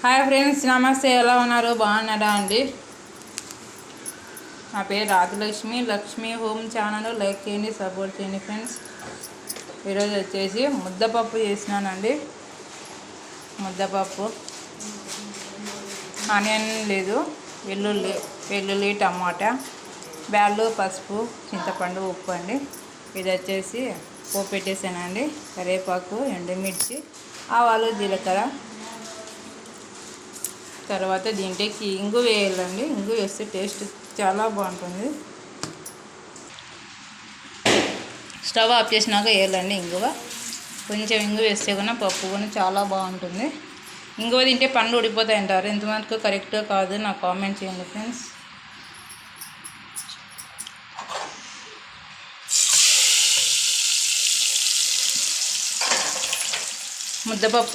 Hi friends, నమస్తే. ఎలా ఉన్నారు? బాగున్నారా అండి? నా పేరు Rajalakshmi. Lakshmi home channel like చేయండి, సపోర్ట్ చేయండి ఫ్రెండ్స్. ఈరోజు వచ్చేసి ముద్దపప్పు చేసినానండి. ముద్దపప్పు ఆనియన్ లేదు, వెల్లుల్లి టమాటా, బ్యాళ్ళు, పసుపు, చింతపండు, ఉప్పు అండి. ఇది వచ్చేసి పోపు పెట్టేసానండి. కరివేపాకు, ఎండుమిర్చి, ఆవాలు, జీలకర్ర. తర్వాత దీంట్లోకి ఇంగు వేయాలండి. ఇంగు వేస్తే టేస్ట్ చాలా బాగుంటుంది. స్టవ్ ఆఫ్ చేసినాక వేయాలండి ఇంగువ. కొంచెం ఇంగు వేస్తే కూడా పప్పు కూడా చాలా బాగుంటుంది. ఇంగువ తింటే పండ్లు ఊడిపోతాయి అంటారు. ఎంతమందికి కరెక్టో కాదు నాకు కామెంట్ చేయండి ఫ్రెండ్స్. ముద్దపప్పు